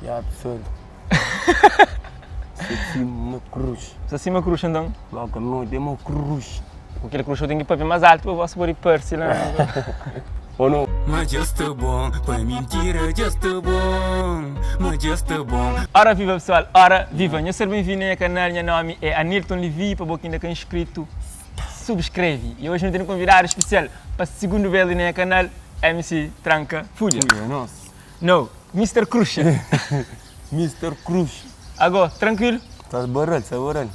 Ja, absurdo. Se uma cruz. Se assim uma cruz então, Logo à noite é uma cruz. aquele cruz eu tenho que ir para mais alto para você pôr Percy lá. Ou não? Mas just bom, foi mentira, just bom, mas just bom. Ora viva pessoal, ora viva. Eu sou bem-vindo ao canal, meu nome é Anilton Levi, para quem ainda não é inscrito, subscreve. E hoje eu tenho um convidado especial para a segunda vez no canal, MC Tranca Fúria. Nossa. Não, Mr. Cruz. Mr. Cruz. Agora, tranquilo? Estás baralho, está baralho.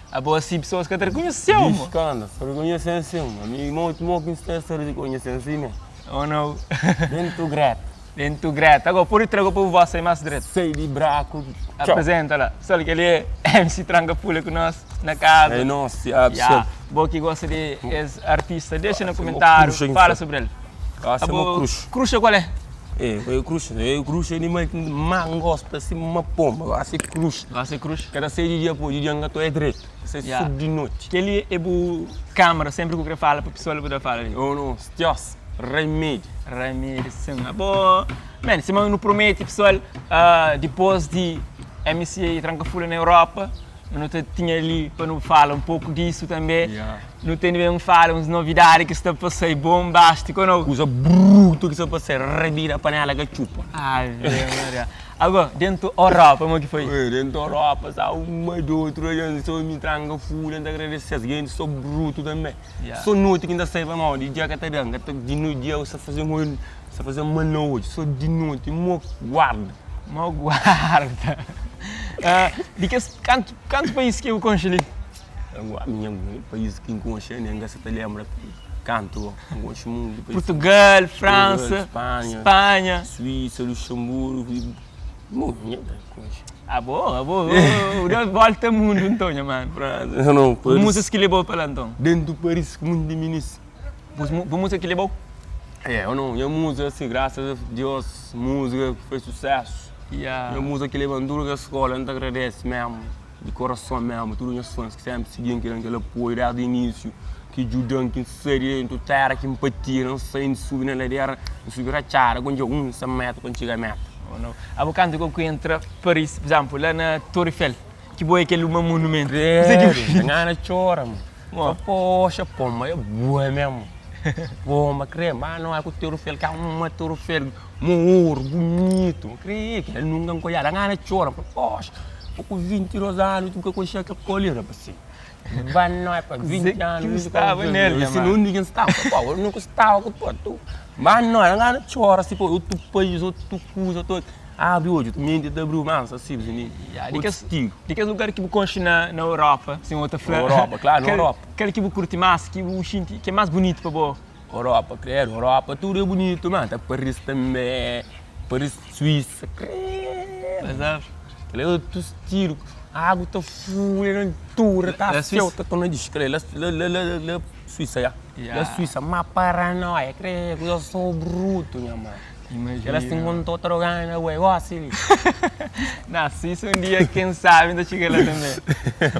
A boa sim, pessoas que te reconheceu, mano. Discanda, só reconhecem assim, mano. Meu irmão, tu não conhece, só reconhecem assim, né? Oh não. Dentro grato. Dentro grato. Agora, por entregar para você mais direto. Sei de braco. Apresenta lá. Só que ele é MC Tranca Fúria com nós na casa. É nosso, é Yeah. absurdo. Boa que gosta de esse artista, deixa no comentário, fala sobre ele. Essa é uma cruz. Cruz qual é? É cruz, é animal que mangos para cima uma pomba. Essa é cruz. Essa é cruz. Cada 6 dias, pô, dia não é direito. Essa é sub de noite. Que ele é boa câmera, sempre que eu falo para a pessoa poder falar ali. Oh não, Deus, remédio. Remédio, sim. Boa. Mano, se eu não promete, pessoal, depois de MC Tranca Fúria na Europa, não tinha ali para não falar um pouco disso também. Yeah. Não tem nenhum falar umas novidades que está para sair bombástico, não? Coisa bruto que você pode ser revira a panela que chupa. Ai, Maria. Agora, dentro da Europa, como é que foi? Dentro da Europa, sabe, uma de outra, só me Tranca Fúria, ainda agradecer, gente, sou bruto também. Yeah. Sou noite que ainda sai para mal, de dia que está dando, de noite dia eu só fazer uma noite, só de noite, uma guarda. Uma guarda. Quantos países que eu conheço ali? A minha país que encontra, ninguém se lembra, canto, encontra muito. Portugal, França, Espanha. Suíça, Luxemburgo, muito. Boa. Volta ao mundo, então, mano. Não, Música que levou para lá, então. dentro do Paris, que muito diminuísse. Música que levou? Eu não, a música, assim, graças a Deus, música que fez sucesso. A música que levantou a escola, a gente agradece mesmo, de coração mesmo, todos os fãs que sempre seguiam aquele apoio desde o início, que ajudam, que seriam, que terra, que empatia, não sei, subir na ladeira, subir a chara, quando se mete, quando chega a meta. A bocante que eu entra Paris, por exemplo, lá na Torre Eiffel, que boa aquele monumento. Ngana chora, mano. Poxa, pomba, é boa mesmo. Pomba, crê, mas não é que o Torre Eiffel, que é uma Torre Eiffel, ouro, bonito. Crê, que ele nunca conhece, ngana chora, poxa, com 20 anos, tu que conhece aquela colheira, assim. Vai não é para 20 anos, estava nele, se não ninguém estava, eu nunca estava com tu. Mas não, ngana chora, se for outro país, outro coisa, todo. Hoje, tu mente da Brumança, assim, de que lugar que você conhece na Europa, assim, outra flor? Europa, claro, na Europa. Aquele que você curte mais, que é mais bonito para você? Europa, creio, Europa, tudo é bonito, mano. Tá Paris também, Paris, Suíça, creio. Exato. Aquele outro estilo, a água tá fluindo, tudo, tá certo, tá na descreia, lá Suíça, já. Lá Suíça, mas paranoia, creio, eu sou bruto, minha mãe. Imagina. Elas se encontram trocando, eu gosto assim. Nasci isso um dia, quem sabe, ainda chega lá também.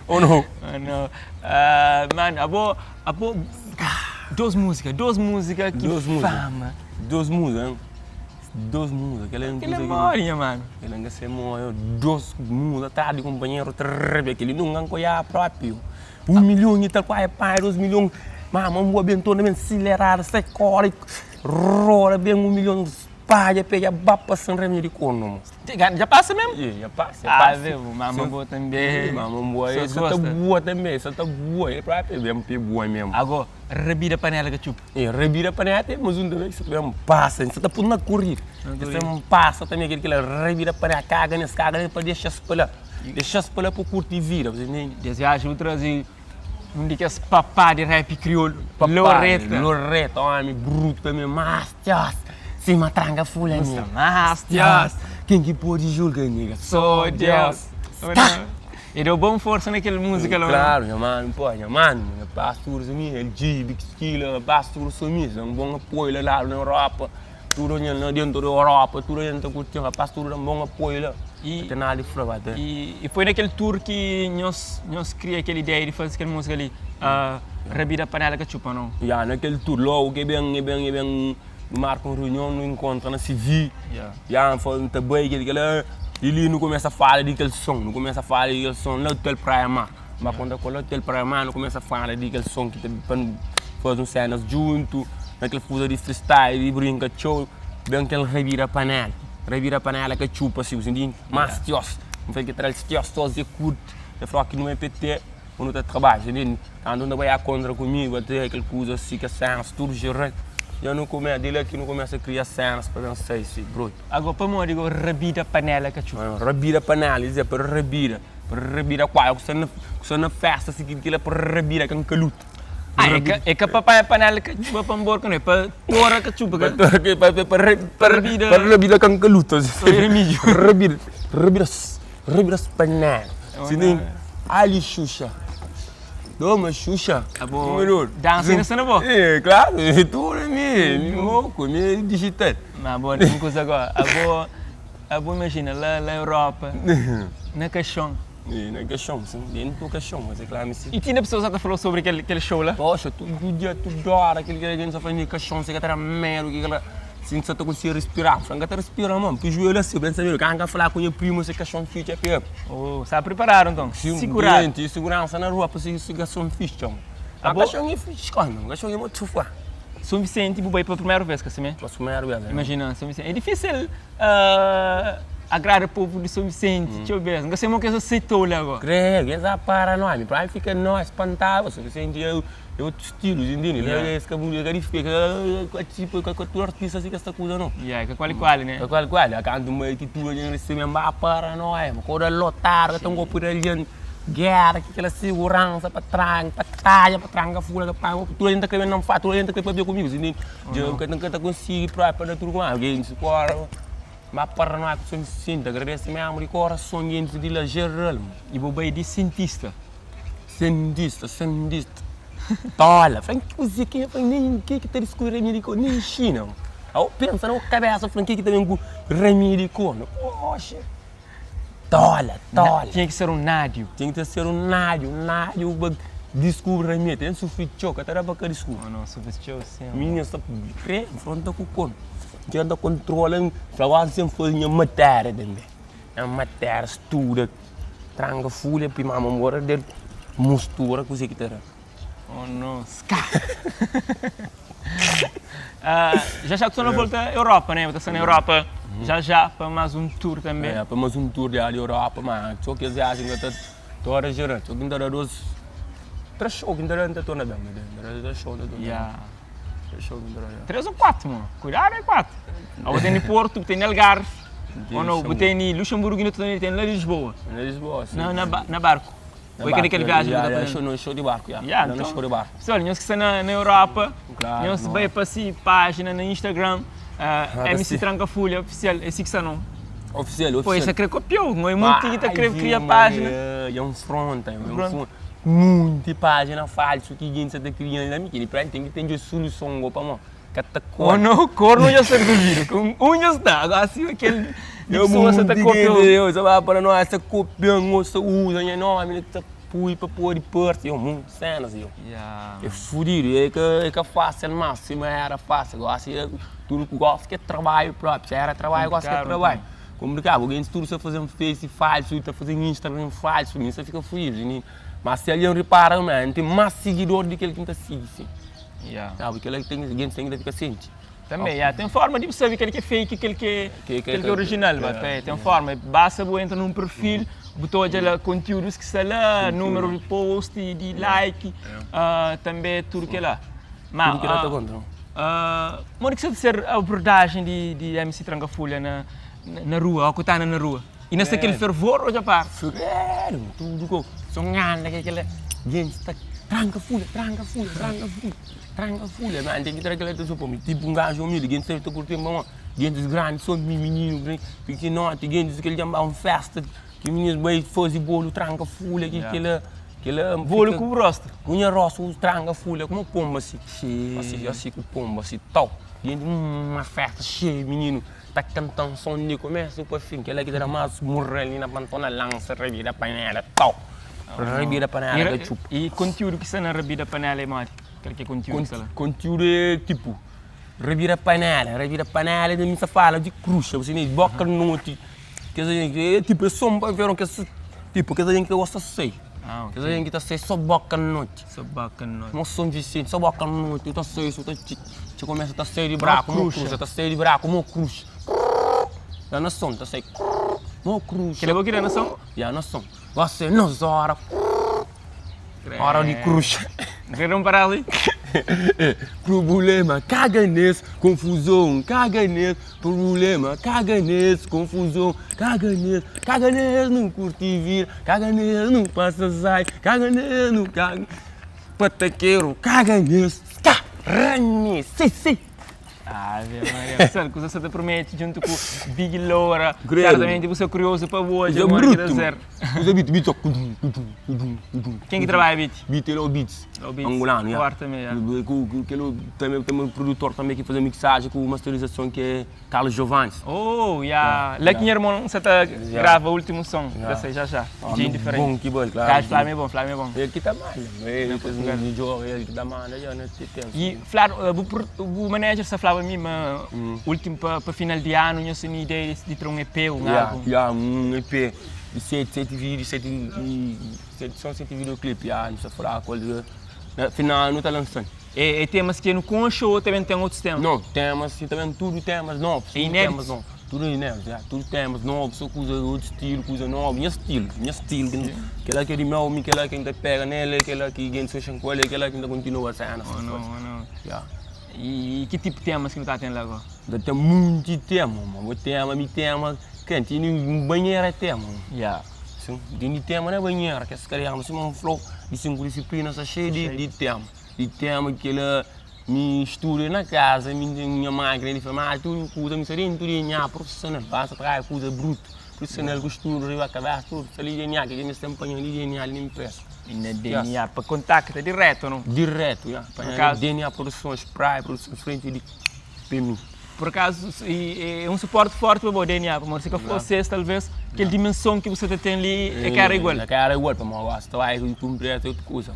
Ou não? Não. Mano, duas músicas que fama. Duas músicas, Que memória, mano. Ele não se morreu, duas músicas, tá de companheiro, aquele nunca conhece próprio. 1 milhão e tal, quase pai, 2 milhões. Mas uma aventura acelerada, sai corre, rola bem 1 milhão de pais, pega bapa sem remédio econômico. Já passa mesmo? Já passa. Viu, mamãe boa também. Mamãe boa, essa tá boa também, essa tá boa, ele próprio é boa mesmo. Agora, rebira a panela que chupa. Revira a panela, mas um também, isso também passa, você tá por na corrida. Isso é um passa também, aquele que revira a panela, caga para deixar se para lá para curtir e vira. Desejo eu trazer um daqueles papá de rap crioulo. Loreta, homem bruto também, mas Deus, se uma Tranca Fúria, mas Deus, quem que pode julgar, nega? só Deus. E deu bom força naquela música lá. Claro, minha mano, pastor sumi, ele diz, esquila, pastor sumi, um bom apoio lá na Europa, tudo dentro da Europa, tudo dentro da cultura, pastor um bom apoio lá. E foi naquele tour que nós criamos aquela ideia de fazer aquela música ali, Rebira Panela que chupa, não? Naquele tour logo que bem marca uma reunião, não encontra na CV. Já foi também ele não começa a falar daquele som, não começa a falar daquele som, não tem praia mar. Mas quando eu tenho praia mar, não começa a falar daquele som que faz cenas junto, naquele fuso de freestyle, de brinca, show, bem aquele revira panela que chupa assim, os indígenas, mas tios, não foi que traz tios, todos e curto, eu falo aqui no MPT, quando eu trabalho, entende? Quando não vai a contra comigo, até aquele coisa assim, que cenas, tudo gerando. Eu não começo, dele aqui não começa a criar cenas para pensar assim, bro. Agora, para mim, digo, rabida panela que chupa. Rabida panela, isso é para rabida qual? Você na festa, assim, que é para rabida com caluto. É que papai panela que chupa para embora, não é? Para tora que chupa. Para rabida com caluto. Rabida panela. Sim, ali Xuxa. Toma, Xuxa. Dança nessa não boa? É, claro. Tudo é meu digital. Mas boa, tem coisa agora. A boa imagina, lá na Europa, na caixão. Na caixão, sim. Dentro do caixão, mas é claro, sim. E tinha pessoas que falaram sobre aquele show lá? Poxa, todo dia, toda hora, aquele que a gente só faz no caixão, você que era merda, aquela... Sim, você está conseguindo respirar, você não está respirando, mano. Porque o joelho assim, você sabe, quando falar com o primo, você caixão ficha é pior. Oh, sabe preparar então? Segurar. Sim, segurança na rua para seguir caixão ficha, mano. A caixão é ficha, mano. A caixão é muito fácil. São Vicente, vou ir pela primeira vez, que assim, pela primeira vez. Imagina, São Vicente. É difícil agradar o povo de São Vicente, deixa eu ver. Não sei como que você aceitou lá agora. Creio, essa para nós, para ficar nós espantados. São Vicente é outro estilo, entende? É esse que a mulher fica, tipo, com a artista assim, que essa coisa não. Que qual, né? Qual, a canto uma atitude, a gente se mesmo para nós, mas quando lotar, estão com por ali, guerra, aquela segurança para trás, para trás, fura, para tudo a gente está não faz, tudo a gente está querendo comigo, entende? Eu não está conseguindo para tudo com alguém, se for, mas para nós que somos cientistas, agradece mesmo de coração, gente de lá geral. E vou ir de cientista. Cientista. Tola, falei, que nem que tem que remédio nem China. Eu penso na cabeça, falei, que tem um remédio com. Poxa. Tola. Tinha que ser um nádio. Tinha que ser um nádio descobre remédio, tem sofrido choque, até para que descobre. Não, sofrido choque, sim. Minha está crê, fronta com o corpo. Que anda controlando, falava sempre foi minha matéria também. A matéria, estuda, tranga folha, prima memória dele, mistura, coisa que terá. Oh não, já estou na volta à Europa, né? Estou na Europa já para mais um tour também. Para mais um tour da Europa, mas só que eles acham que estou a gerar, só que ainda dá dois, três shows que ainda estou na dama, três shows da dama. Três ou quatro, mano. Cuidado, é quatro. Eu tenho em Porto, tenho em Algarve, ou não, tenho em Luxemburgo e tenho em Lisboa. Na Lisboa, sim. Na barco. Foi aquele viagem no show de barco, no show de barco. Pessoal, nós que estamos na Europa, nós vai para a página no Instagram, MC Tranca Folha oficial, esse que está não. Oficial. Pois isso copiou, não é muito que está criando página. É um front, muita página falsa que gente está criando, que para tem que ter solução para mim. Oh não, corno já serve do vírus, com unhas está, agora assim aquele pessoa está copiando. Eu só vai para nós, essa copiando, essa usa, enorme, que põe para pôr de perto, eu muito cenas, eu. É fudido, é que fácil, máximo era fácil, agora assim, tudo que gosta que é trabalho próprio, se era trabalho, gosta que é trabalho. Complicado, alguém tudo você fazer um Face falso, está fazendo Instagram falso, isso fica fudido, mas se alguém repara, man, tem mais seguidor do que ele que está seguindo. Porque ele tem gente que fica ciente. Também, tem forma de você ver aquele que é fake, aquele que é original. Tem forma, basta você entrar num perfil, botar lá conteúdos que está lá, número de post, de like, também tudo que é lá. Mas, tudo que está contra. Mas que ser a abordagem de MC Tranca Folha na rua, ao que está na rua? E nessa aquele fervor ou já para? Fervor, tudo sonhando aquela gente está tranca folha, mas tem que ter aquela pessoa para mim, tipo um gajo humilde, gente sempre está curtindo, mano, gente grandes, são menino, pequenote, gente que ele chama uma festa, que meninos vai fazer bolo, tranca folha, aquela bolo com rosto, cunha rosto, tranca folha, como pomba assim, assim com pomba assim, tal, gente uma festa cheia, menino. Está cantando som de começo para fim, que ela que dá mais morrer ali na pantona lança, revira panela, tal. Revira panela que chupa. E conteúdo que está na revira panela é mais? Aquele que é conteúdo que está lá? Conteúdo é tipo, revira panela, de mim se fala de cruxa, você nem boca noite, que a gente, tipo, é só para ver que tipo, que a gente gosta de ser. Que a gente está só boca noite. Só boca noite. Não sou Vicente, só boca noite, eu estou sei, você começa a estar cheio de braco, como cruxa, está cheio de braco, como cruxa. Já não sou, está cheio, como cruxa. Que levou aqui na nação? Já não sou. Você não hora. Hora de cruxa. Querem parar ali? Problema, caga nesse, confusão, caga nesse, problema, caga nesse, confusão, caga nesse, não curte vir, caga nesse, não passa sai, caga nesse, não caga, pataqueiro, caga nesse, carane, sim. Ave Maria, sabe, coisa você te promete junto com Big Lora, Credo. certamente você é curioso para hoje, Coisa agora que dá bruto, certo. coisa beat, só. Quem que trabalha, Beat? Beat, ele é o Beats, O Beats, angolano, já. forte também, Tem um produtor também que faz mixagem com masterização que é Carlos Giovanni. Oh, já. Lá que irmão você grava o último som, já. De indiferente. Bom, que bom, claro. Flávio é bom. Ele que tá mal, ele fez um vídeo, ele que tá mal, já não tem tempo. E, Flávio, o manager se falava mesmo, último para final de ano, eu tinha ideia de ter um EP, um álbum. Um EP de 7 vídeos, 7 videoclipes, não sei falar, no final não está lançando. E temas que no concho ou também tem outros temas? Não, temas, também tudo temas novos. Inéditos? Tudo inédito, tudo temas novos, só coisa outro estilo, coisa nova, minha estilo, aquela que é de meu, aquela que ainda pega nele, aquela que ganha social com ele, aquela que ainda continua saindo. Não. E que tipo de temas que não está tendo lá agora? Tem muito tema, mano. Tema, quem tem um banheiro é tema. Tem tema na banheira, que as crianças não flow de 5 disciplinas, está cheio de tema. De tema que ela mistura na casa, minha máquina, ele fala, tudo coisa, me seria tudo profissional, passa atrás, coisa bruta, profissional, costura, riba a cabeça, tudo, se ali DNA, que me acompanha ali, DNA, ali me empresta. E na DNA, para contacto, direto ou não? Direto, Por acaso, DNA Produções, Praia, Produções Frente de PMI. Por acaso, é um suporte forte para o DNA, para se vocês, talvez, aquela dimensão que você tem ali é cara igual. É cara igual, para mim, gosto, vai cumprir outra coisa.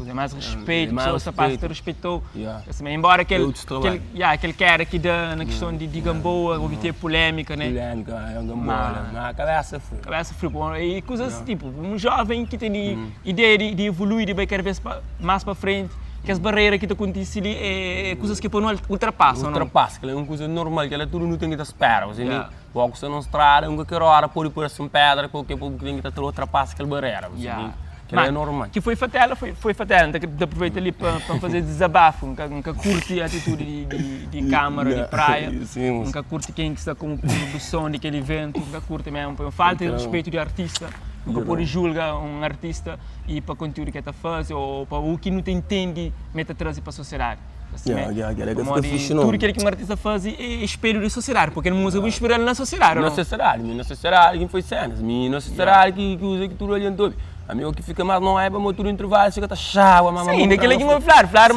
É mais respeito, a pessoa capaz te respeitou. Assim, embora aquele cara que dá na questão de Gamboa, obter polêmica, né? Polêmica, é um Gamboa, mas a cabeça fria. Cabeça fria, e coisas tipo, um jovem que tem ideia de evoluir, de vai cada vez mais para frente, que as barreiras que acontecem ali é coisas que não ultrapassam. Ultrapassa, que é uma coisa normal, que ela tudo não tem que esperar. Você não estrada, qualquer hora pode pôr assim pedra, porque tem que ultrapassar aquela barreira. Que é normal. Que foi fatal, de aproveitar ali para fazer desabafo, nunca curte a atitude de câmara, de praia, nunca curte quem está com o som daquele evento, nunca curte mesmo, falta de respeito de artista, nunca pode julgar um artista e para o conteúdo que está fazendo, ou para o que não entende, mete trazer para a sociedade. Tudo aquilo que um artista faz é espelho da sociedade, porque não usa o espelho na sociedade. Na sociedade, quem foi cenas, na sociedade que usa que tudo orientou. Amigo que fica mais não é para motor intervalo, chega a chava, mas sim, daquele que me falar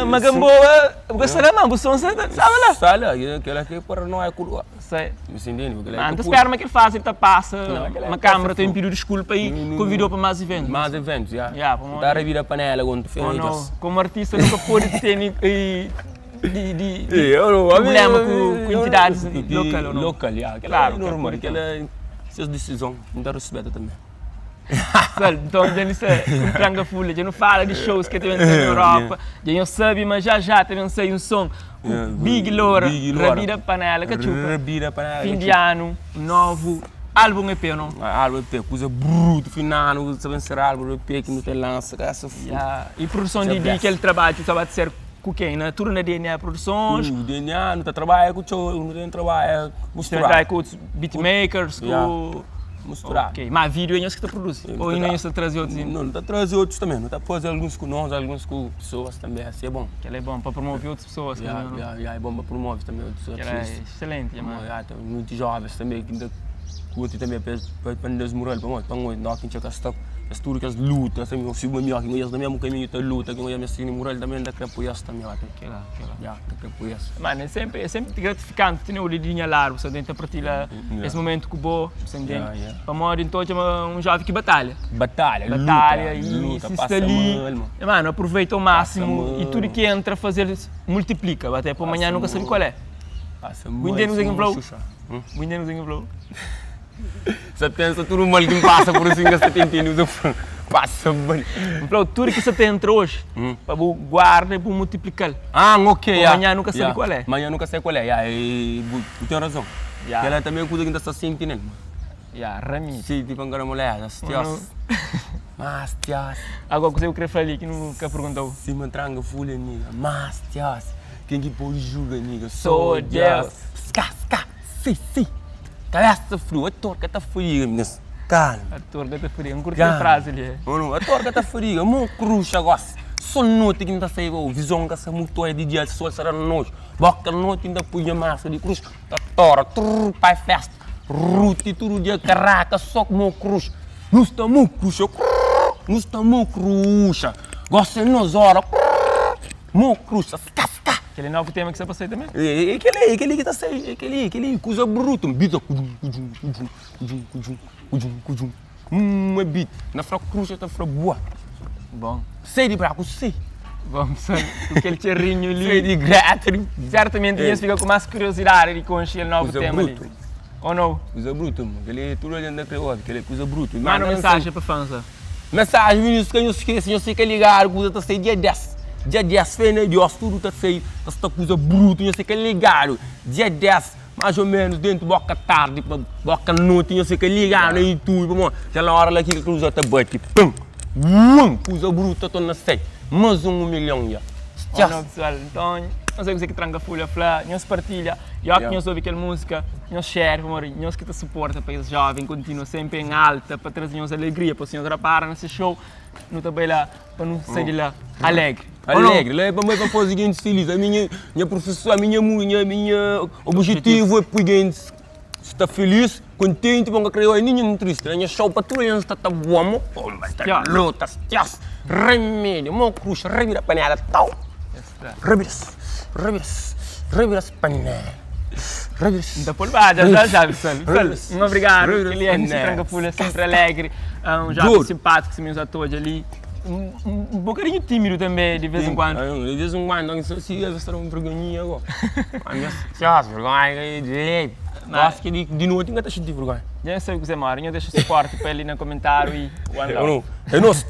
uma Gamboa, gostaria não, você não sabe lá. Sabe, aquela que para não é curva. Sei. Você entende? Então espera que ele faça, ele passa, uma câmera tem pedido desculpa e convidou para mais eventos. Mais eventos, já. Está a revir a panela quando fez. Como artista nunca pode ter problema com entidades locais. Claro, normal, aquela é suas decisões, não dá respeito também. Então, já tranga folha, já não fala de shows que tem na Europa, já não sabe, mas já tem um som, Big Lora, Rabida Panela, fim de ano, novo, álbum EP, não? Álbum EP, coisa bruta, final, sabe ser álbum EP que não tem lança, essa folha. E produção de aquele trabalho, estava a ser com quem? Na turma da DNA Produções? DNA, não está trabalhando com o show, não tem trabalho com trabalha com os beatmakers, com... Misturar. Ok, mas vídeo é isso que está produzindo? Ou ainda é isso que trazer outros? Não, está trazer outros também. Não está fazer alguns com nós, alguns com pessoas também. Assim é bom. Que é bom para promover outras pessoas. É bom para promover também outras pessoas. É excelente, muitos jovens também que Curti também para desmoral, para nós, nós que tinha esta tudo que as lutas, assim, eu sigo melhor, que eu já mesmo caminho da luta, que eu já me sinto moral também da que apoiar também lá, já, da que apoiar. Mano, é sempre gratificante ter o lidinha largo, você dentro partilhar esse momento com o bo, você entende? Para morrer então é um jovem que batalha. Batalha, luta, se está ali, mano, aproveita ao máximo e tudo que entra a fazer multiplica, até para amanhã nunca sabe qual é. Passa muito em flow. Muito em flow. Você pensa tudo mal que passa por assim que você tem entendido, passa bem. Então, tudo que você tem entre hoje, para guardar e para multiplicar. Ah, ok, amanhã nunca sabe qual é. Amanhã nunca sabe qual é, tu tem razão. Ela também é coisa que está sentindo, né? Rami. Sim, tipo uma mulher, as tias. Mas tias. Agora que eu queria falar que nunca perguntou. Se me tranga folha, amiga, mas tias. Quem que pode julgar, amiga? Sou Deus. Ska, sim. Cabeça frio, a torca está fria, minhas. Calma. A torca está fria, não curti a frase ali. Não, a torca está fria, meu cruxa agora. Só noite que ainda sai, visão que essa muito é de dia, só será noite. Boca noite ainda punha massa de cruz, tá tora, pai festa, ruti, tudo dia caraca, só com meu cruz. Não está meu cruxa, não está meu cruxa. Gosta de nós, hora, meu cruxa, ska. Aquele novo tema que você passou também? Aquele que está saindo, aquele coisa bruta, bita, uma bit, na fraca cruxa está fraca boa. Bom. Sei de braco, sei. Vamos com aquele cheirinho ali. Sei de grato. Certamente eles ficam com mais curiosidade de conhecer o novo tema bruto. Ali. Ou não? Coisa bruta, mano. Aquele tudo olhando da crioula, aquele coisa bruta. Manda uma mensagem para a fãs. Mensagem, meninos, que eu esqueci, eu sei que ligar, coisa está saindo dia 10. Dia 10, feio, Deus, tudo está saindo, esta coisa bruta, eu sei que ligado. Dia 10, mais ou menos, dentro da boca tarde, boca noite, eu sei que ligado aí tudo, mano. Aquela hora lá que a cruz está bate, pum, coisa bruta, estou na sei. Mais 1 milhão já. Não, pessoal, então, não sei o que tranca folha, nós partilha, já que nós ouvimos aquela música, nós share, nós que te suporta para esse jovem, continua sempre em alta, para trazer-nos alegria, para o senhor rapar nesse show, não também lá, para não sair de lá alegre. Alegre, é para fazer gente feliz. A minha professora, minha objetivo é para gente estar feliz, contente, para criar ninguém triste. A minha show para tudo isso está bom, está lutas, remédio, meu cruz, revira a panela, tal. Revira as panelas. Da polvada, já, pessoal. Um obrigado, ele é tranca folha, sempre alegre, um jovem simpático, se me usa todos ali. Um bocadinho tímido também, de vez em quando. De vez em quando, não sei se ia estar uma vergonhinha agora. A minha vergonha de leve. Acho que de noite ainda está cheio de vergonha. Já sei o que você mora, eu deixo suporte para ele no comentário e o É nosso.